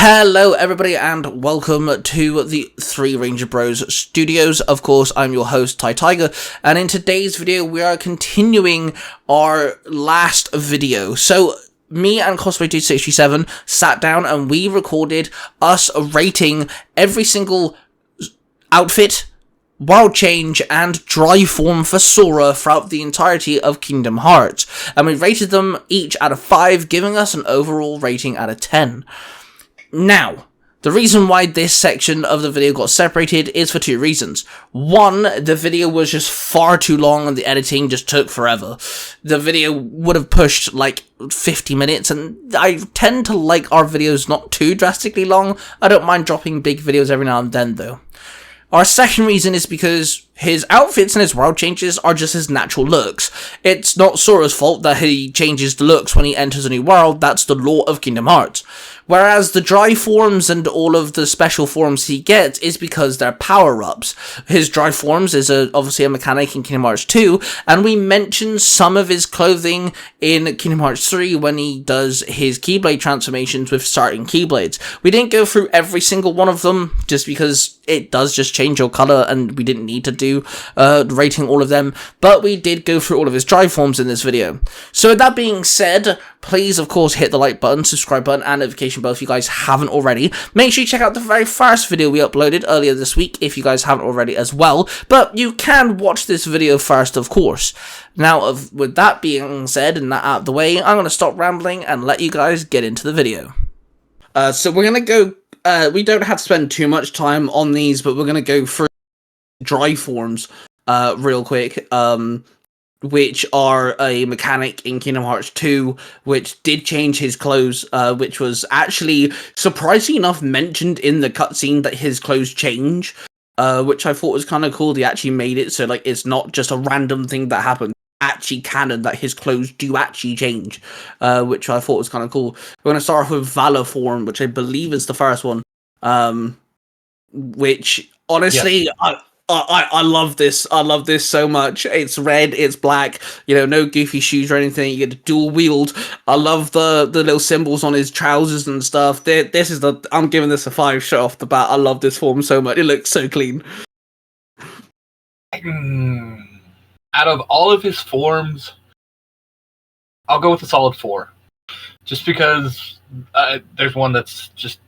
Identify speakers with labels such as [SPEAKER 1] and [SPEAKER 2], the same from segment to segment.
[SPEAKER 1] Hello everybody and welcome to the Three Ranger Bros Studios. Of course, I'm your host, Tai Tiger, and in today's video we are continuing our last video. So, me and Cosplay267 sat down and we recorded us rating every single outfit, world change, and dry form for Sora throughout the entirety of Kingdom Hearts. And we rated them each out of 5, giving us an overall rating out of 10. Now, the reason why this section of the video got separated is for two reasons. One, the video was just far too long and the editing just took forever. The video would have pushed like 50 minutes, and I tend to like our videos not too drastically long. I don't mind dropping big videos every now and then though. Our second reason is because his outfits and his world changes are just his natural looks. It's not Sora's fault that he changes the looks when he enters a new world. That's the law of Kingdom Hearts. Whereas the dry forms and all of the special forms he gets is because they're power-ups. His dry forms is obviously a mechanic in Kingdom Hearts 2, and we mentioned some of his clothing in Kingdom Hearts 3 when he does his Keyblade transformations with starting Keyblades. We didn't go through every single one of them, just because it does just change your colour, and we didn't need to do rating all of them, but we did go through all of his dry forms in this video. So with that being said, please of course hit the like button, subscribe button, and notification bell if you guys haven't already. Make sure you check out the very first video we uploaded earlier this week if you guys haven't already as well, but you can watch this video first of course. Now with that being said and that out of the way, I'm going to stop rambling and let you guys get into the video. So we're going to go, we don't have to spend too much time on these, but we're going to go through dry forms real quick, which are a mechanic in Kingdom Hearts 2, which did change his clothes, which was actually, surprisingly enough, mentioned in the cutscene that his clothes change, which I thought was kind of cool. They actually made it so, like, it's not just a random thing that happened. Actually canon that his clothes do actually change, which I thought was kind of cool. We're going to start off with Valor form, which I believe is the first one, which, honestly, yes. I love this. I love this so much. It's red, it's black, you know, no goofy shoes or anything. You get to dual wield. I love the little symbols on his trousers and stuff. I'm giving this a 5 straight off the bat. I love this form so much. It looks so clean.
[SPEAKER 2] Out of all of his forms, I'll go with a solid 4. Just because there's one that's just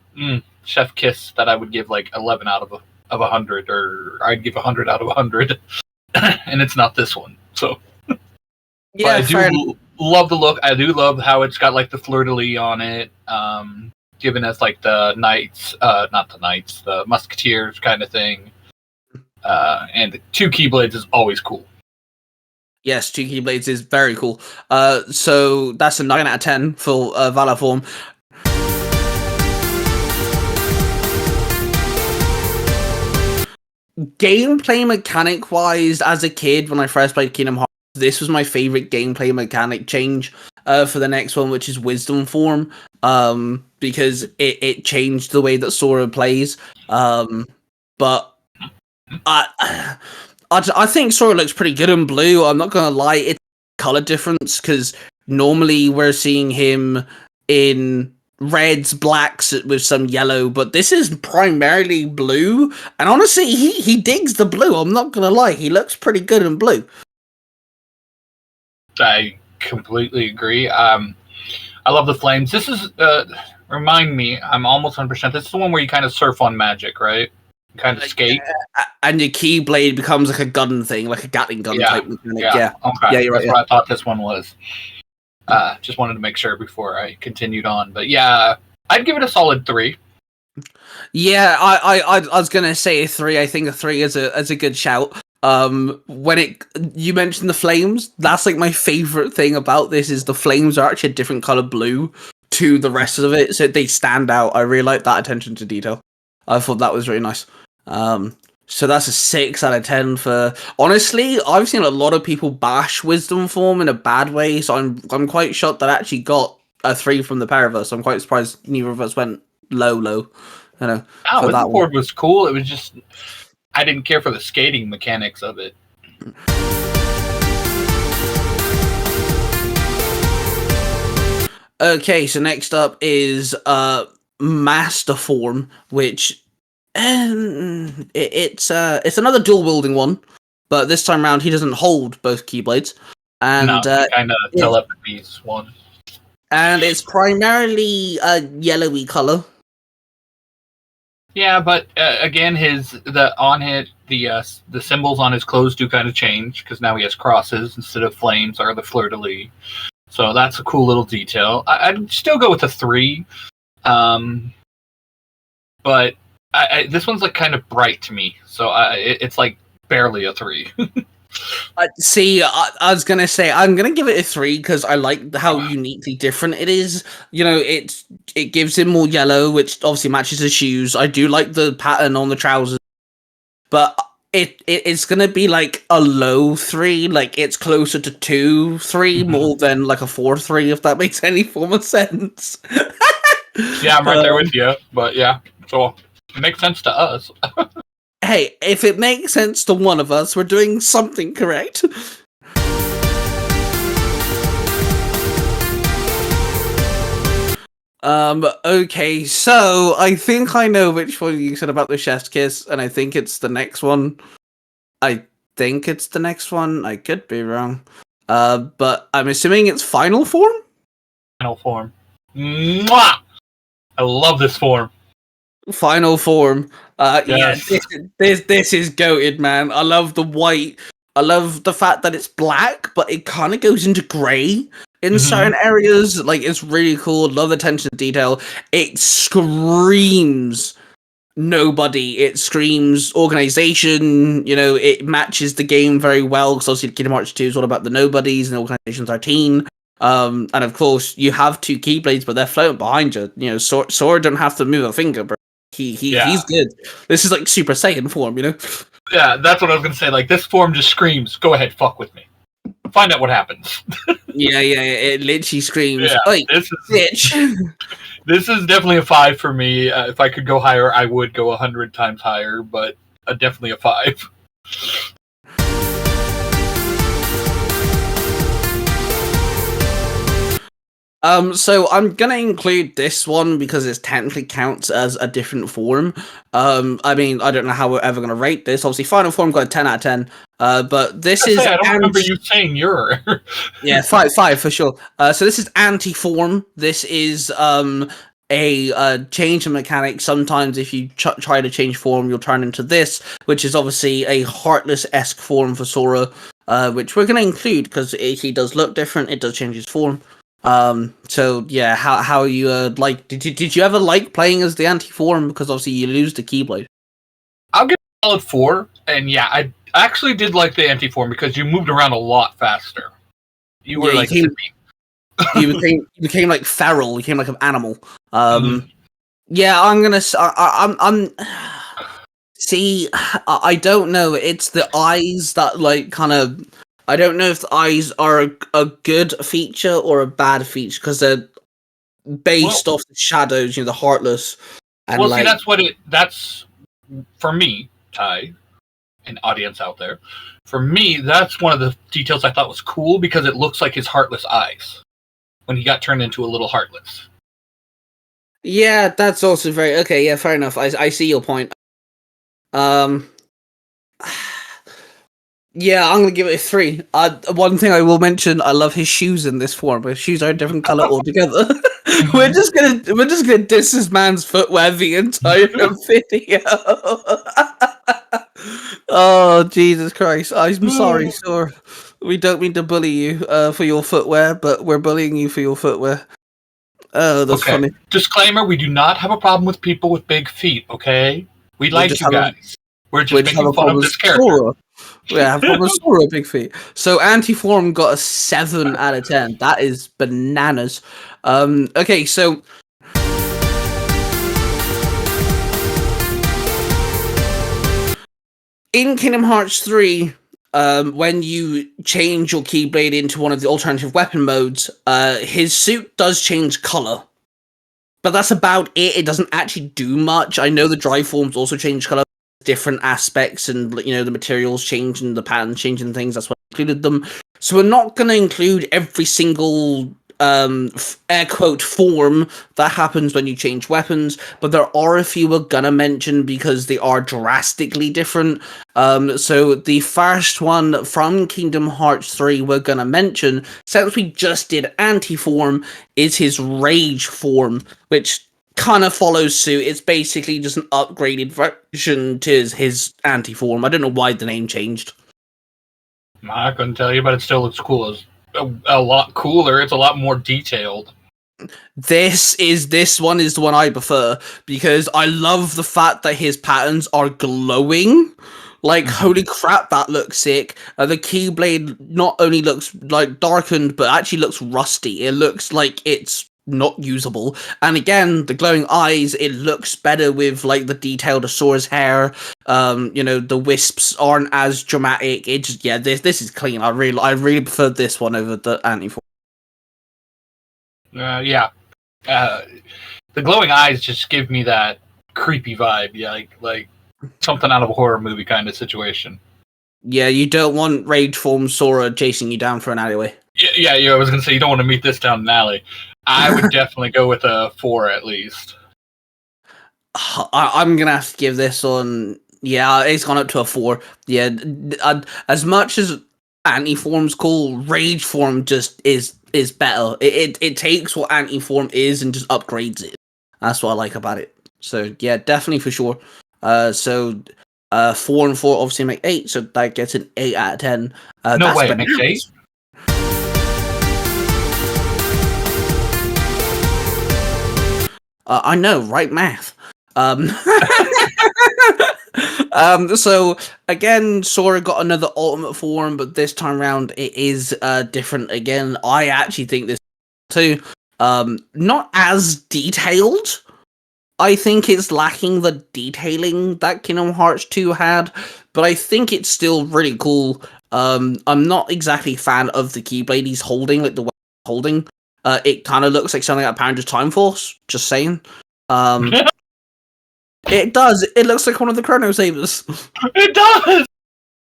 [SPEAKER 2] chef kiss that I would give like 11 out of 100, or I'd give 100 out of 100, and it's not this one. So, yeah, I do love the look. I do love how it's got like the fleur-de-lis on it, given as like the knights, the musketeers kind of thing. And the 2 Keyblades is always cool.
[SPEAKER 1] Yes, 2 Keyblades is very cool. So that's a 9 out of 10 for Valor form. Gameplay mechanic wise, as a kid when I first played Kingdom Hearts, this was my favorite gameplay mechanic change for the next one, which is Wisdom form, because it changed the way that Sora plays. But I think Sora looks pretty good in blue. I'm not gonna lie, it's a color difference because normally we're seeing him in reds, blacks with some yellow, but this is primarily blue, and honestly he digs the blue. I'm not gonna lie, he looks pretty good in blue.
[SPEAKER 2] I completely agree. I love the flames. This is remind me, I'm almost 100%, this is the one where you kind of surf on magic, right? You kind of skate,
[SPEAKER 1] and your Keyblade becomes like a gun thing, like a Gatling gun type mechanic. Yeah.
[SPEAKER 2] Okay.
[SPEAKER 1] Yeah, you're right.
[SPEAKER 2] That's what I thought this one was. Just wanted to make sure before I continued on, but yeah, I'd give it a solid 3.
[SPEAKER 1] Yeah, I was gonna say a 3. I think a 3 is a good shout. When you mentioned the flames, that's like my favorite thing about this is the flames are actually a different color blue to the rest of it, so they stand out. I really like that attention to detail. I thought that was really nice. So that's a 6 out of 10 for... Honestly, I've seen a lot of people bash Wisdom form in a bad way, so I'm quite shocked that I actually got a 3 from the pair of us. I'm quite surprised neither of us went low. You know,
[SPEAKER 2] Wisdom form was cool. It was just... I didn't care for the skating mechanics of it.
[SPEAKER 1] Okay, so next up is master form, which it's another dual wielding one, but this time around he doesn't hold both keyblades, and
[SPEAKER 2] No, kind of telepathy's one.
[SPEAKER 1] And it's primarily a yellowy color.
[SPEAKER 2] Yeah, but again, the symbols on his clothes do kind of change because now he has crosses instead of flames or the fleur de lis. So that's a cool little detail. I'd still go with a 3, but this one's like kind of bright to me, so it's like barely a 3.
[SPEAKER 1] See, I was gonna say I'm gonna give it a 3 because I like how uniquely different it is. You know, it gives him more yellow, which obviously matches his shoes. I do like the pattern on the trousers, but it's gonna be like a low 3. Like it's closer to 2, 3 more than like a 4, 3. If that makes any form of sense.
[SPEAKER 2] Yeah, I'm right there with you. But yeah, so it makes sense to us.
[SPEAKER 1] Hey, if it makes sense to one of us, we're doing something correct. Okay, so I think I know which one you said about the chef's kiss, and I think it's the next one. I think it's the next one. I could be wrong. But I'm assuming it's final form?
[SPEAKER 2] Final form. Mwah! I love this form.
[SPEAKER 1] Final form.
[SPEAKER 2] Yes.
[SPEAKER 1] Yeah, this is goated, man. I love the white. I love the fact that it's black, but it kind of goes into grey in certain areas. Like, it's really cool. Love the attention to detail. It screams nobody. It screams organization. You know, it matches the game very well because obviously Kingdom Hearts 2 is all about the nobodies and Organization 13. And of course, you have 2 keyblades, but they're floating behind you. You know, Sora don't have to move a finger, bro. He's good. This is like Super Saiyan form, you know?
[SPEAKER 2] Yeah, that's what I was going to say. Like, this form just screams, go ahead, fuck with me. Find out what happens.
[SPEAKER 1] yeah, it literally screams,
[SPEAKER 2] yeah,
[SPEAKER 1] oi, bitch.
[SPEAKER 2] This is definitely a 5 for me. If I could go higher, I would go 100 times higher, but definitely a 5.
[SPEAKER 1] So I'm gonna include this one because it technically counts as a different form. I mean, I don't know how we're ever gonna rate this. Obviously, final form got a 10 out of 10. But this is.
[SPEAKER 2] I don't remember you saying your.
[SPEAKER 1] Yeah, 5 for sure. So this is anti-form. This is a change in mechanic. Sometimes if you try to change form, you'll turn into this, which is obviously a Heartless-esque form for Sora, which we're gonna include because he does look different. It does change his form. So yeah, how you like? Did you ever like playing as the anti-form? Because obviously you lose the Keyblade.
[SPEAKER 2] I'll give it a solid 4, and yeah, I actually did like the anti-form because you moved around a lot faster. You were like
[SPEAKER 1] you became like feral. You became like an animal. Yeah, I'm gonna. I'm. See, I don't know. It's the eyes that like kind of. I don't know if the eyes are a good feature or a bad feature because they're based off the shadows, you know, the Heartless. And
[SPEAKER 2] well, see, that's for me, Tai, an audience out there. For me, that's one of the details I thought was cool because it looks like his Heartless eyes when he got turned into a little Heartless.
[SPEAKER 1] Yeah, that's also very okay. Yeah, fair enough. I see your point. Yeah, I'm gonna give it a 3. One thing I will mention, I love his shoes in this form. His shoes are a different color altogether. we're just gonna diss this man's footwear the entire video. Oh Jesus Christ! I'm sorry, sir. We don't mean to bully you for your footwear, but we're bullying you for your footwear. Oh, that's funny.
[SPEAKER 2] Disclaimer: we do not have a problem with people with big feet. Okay, we like you guys. We're just making fun of this character.
[SPEAKER 1] Sora. Yeah, from Sora, big feet. So anti-form got a 7 out of 10. That is bananas. Okay, so in Kingdom Hearts 3, when you change your Keyblade into one of the alternative weapon modes, his suit does change color. But that's about it. It doesn't actually do much. I know the dry forms also change color. Different aspects and, you know, the materials change and the patterns change and things. That's what included them. So we're not going to include every single air quote form that happens when you change weapons, but there are a few we're gonna mention because they are drastically different. So the first one from Kingdom Hearts 3 we're gonna mention, since we just did anti-form, is his rage form, which kind of follows suit. It's basically just an upgraded version to his anti-form. I don't know why the name changed.
[SPEAKER 2] I couldn't tell you, but it still looks cool. It's a lot cooler. It's a lot more detailed.
[SPEAKER 1] This one is the one I prefer because I love the fact that his patterns are glowing. Like, holy crap, that looks sick. The Keyblade not only looks like darkened, but actually looks rusty. It looks like it's not usable. And again, the glowing eyes, it looks better with like the detail to Sora's hair. The wisps aren't as dramatic. It just, yeah, this is clean. I really prefer this one over the anti-form.
[SPEAKER 2] Yeah. The glowing eyes just give me that creepy vibe. Yeah, like something out of a horror movie kind of situation.
[SPEAKER 1] Yeah, you don't want rage form Sora chasing you down for an alleyway.
[SPEAKER 2] Yeah. I was gonna say you don't want to meet this down an alley. I would definitely go with a 4 at least.
[SPEAKER 1] I'm gonna have to give this one. Yeah, it's gone up to a 4. Yeah, as much as anti-form's cool, rage form just is better. It takes what anti-form is and just upgrades it. That's what I like about it. So yeah, definitely for sure. 4 and 4 obviously make 8, so that gets an 8 out of 10.
[SPEAKER 2] No way, it makes 8.
[SPEAKER 1] I know, right? Math. So again, Sora got another ultimate form, but this time around it is different again. I actually think this too, not as detailed. I think it's lacking the detailing that Kingdom Hearts 2 had, but I think it's still really cool. I'm not exactly a fan of the Keyblade he's holding, like the way he's holding. It kind of looks like something out of Power Rangers Time Force. Just saying. It does. It looks like one of the Chrono Sabers.
[SPEAKER 2] It does.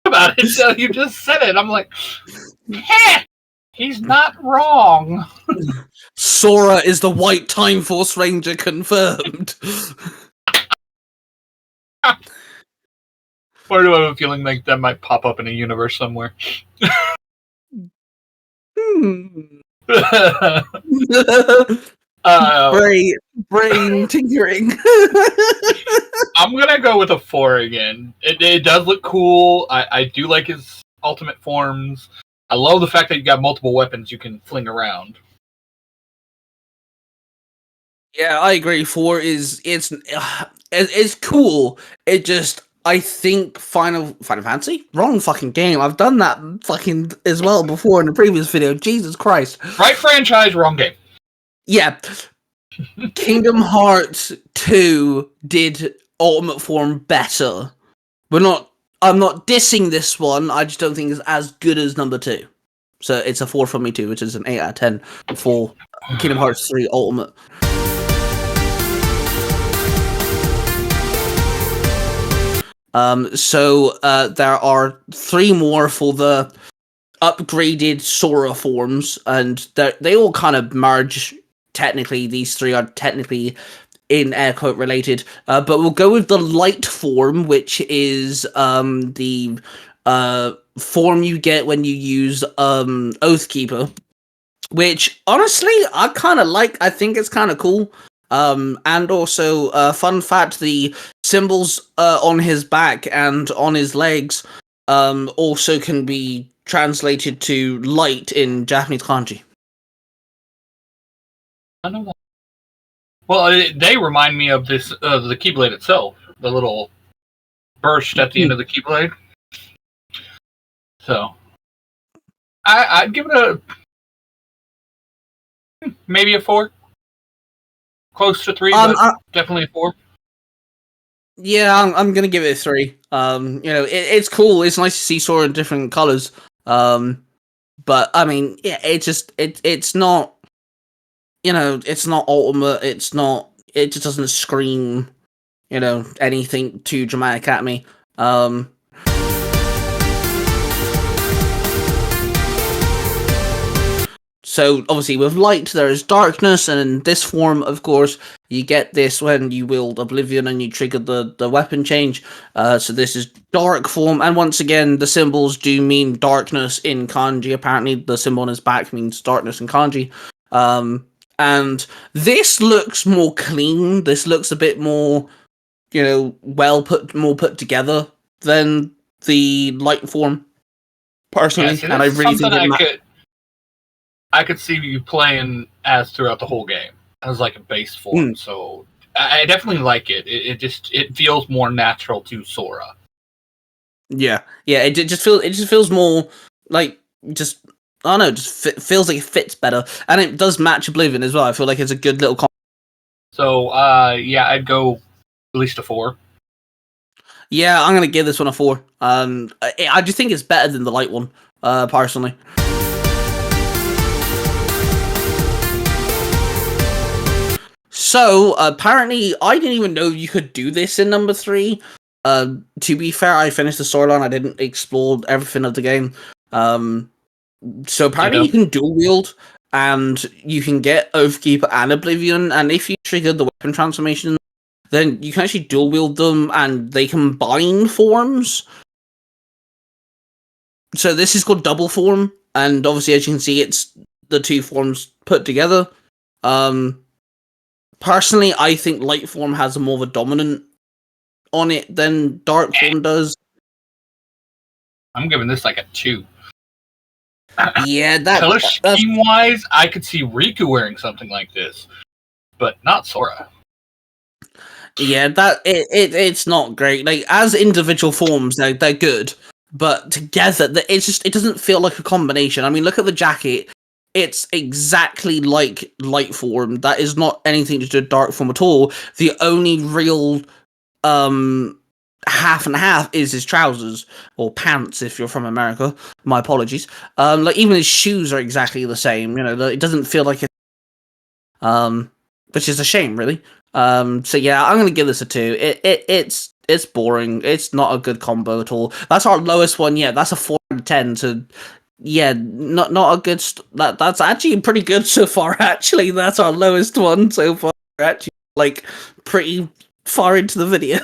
[SPEAKER 2] About it, so you just said it. I'm like, heh, he's not wrong.
[SPEAKER 1] Sora is the White Time Force Ranger confirmed.
[SPEAKER 2] Or do I have a feeling like that might pop up in a universe somewhere?
[SPEAKER 1] Brain tinkering.
[SPEAKER 2] I'm gonna go with a 4 again. It does look cool. I do like his ultimate forms. I love the fact that you got multiple weapons you can fling around.
[SPEAKER 1] Yeah, I agree. 4 is it's cool. It just, I think Final Fantasy? Wrong fucking game. I've done that fucking as well before in the previous video. Jesus Christ.
[SPEAKER 2] Right franchise, wrong game.
[SPEAKER 1] Yeah. Kingdom Hearts 2 did Ultimate Form better. I'm not dissing this one, I just don't think it's as good as number 2. So it's a 4 from me too, which is an 8 out of 10 for Kingdom Hearts 3 Ultimate. There are 3 more for the upgraded Sora forms, and they all kind of merge. Technically, these 3 are technically in air quote related, but we'll go with the light form, which is the form you get when you use Oathkeeper, which honestly I kind of like. I think it's kind of cool. And also, fun fact, the symbols on his back and on his legs also can be translated to light in Japanese kanji.
[SPEAKER 2] I know that. Well, they remind me of this the Keyblade itself, the little burst at the end of the Keyblade. So, I'd give it maybe a 4. Close to 3, but definitely a 4.
[SPEAKER 1] Yeah, I'm gonna give it a 3. It's cool. It's nice to see Sora in different colors. But I mean, yeah, it's not. It's not ultimate. It's not. It just doesn't scream, anything too dramatic at me. So obviously with light there is darkness, and in this form, of course, you get this when you wield Oblivion and you trigger the weapon change. So this is dark form, and once again, the symbols do mean darkness in kanji. Apparently, the symbol on his back means darkness in kanji. And this looks more clean. This looks a bit more, more put together than the light form. Personally,
[SPEAKER 2] yeah,
[SPEAKER 1] and I really think
[SPEAKER 2] I could see you playing as throughout the whole game as like a base form. So I definitely like it. It feels more natural to Sora.
[SPEAKER 1] Yeah. It just feels more like just I don't know. Just feels like it fits better, and it does match Oblivion as well. I feel like it's a good little.
[SPEAKER 2] So yeah, I'd go at least a 4.
[SPEAKER 1] Yeah, I'm gonna give this one a 4. I just think it's better than the light one, personally. So, apparently, I didn't even know you could do this in number 3. To be fair, I finished the storyline, I didn't explore everything of the game. So apparently you can dual wield, and you can get Oathkeeper and Oblivion, and if you trigger the weapon transformation, then you can actually dual wield them, and they combine forms. So this is called double form, and obviously, as you can see, it's the two forms put together. Personally, I think light form has more of a dominant on it than dark form does.
[SPEAKER 2] I'm giving this like a 2.
[SPEAKER 1] Yeah,
[SPEAKER 2] color scheme wise, I could see Riku wearing something like this, but not Sora.
[SPEAKER 1] Yeah, it's not great. Like as individual forms, they're good, but together, it doesn't feel like a combination. I mean, look at the jacket. It's exactly like light form. That is not anything to do with dark form at all. The only real half and half is his trousers or pants if you're from America. My apologies. Like even his shoes are exactly the same. It doesn't feel like it. Which is a shame, really. So yeah, I'm gonna give this a 2. It's boring. It's not a good combo at all. That's our lowest one yet. That's a 4 out of 10. So yeah, not a good. That's actually pretty good so far. Actually, that's our lowest one so far. Actually, like pretty far into the video.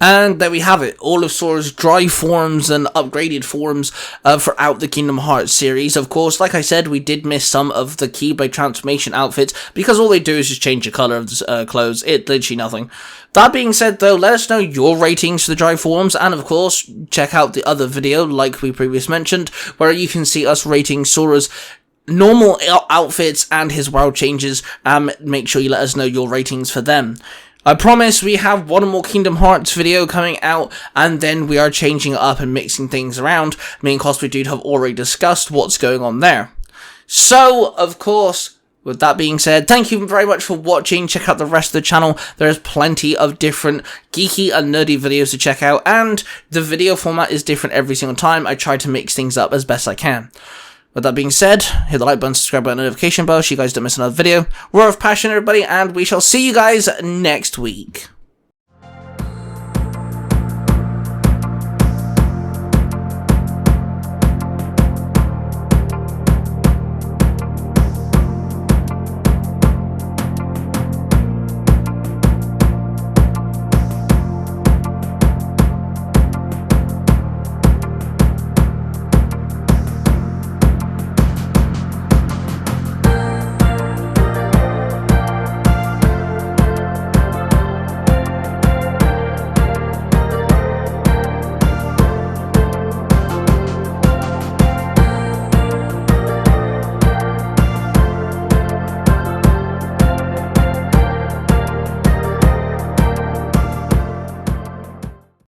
[SPEAKER 1] And there we have it, all of Sora's dry forms and upgraded forms throughout the Kingdom Hearts series. Of course, like I said, we did miss some of the Keyblade transformation outfits, because all they do is just change the colour of the clothes. It's literally nothing. That being said, though, let us know your ratings for the dry forms, and of course, check out the other video, like we previously mentioned, where you can see us rating Sora's normal outfits and his world changes. Make sure you let us know your ratings for them. I promise we have one more Kingdom Hearts video coming out, and then we are changing it up and mixing things around. Me and Cosplay Dude have already discussed what's going on there. So, of course, with that being said, thank you very much for watching. Check out the rest of the channel. There's plenty of different geeky and nerdy videos to check out, and the video format is different every single time. I try to mix things up as best I can. With that being said, hit the like button, subscribe button, notification bell so you guys don't miss another video. Roar of passion, everybody, and we shall see you guys next week.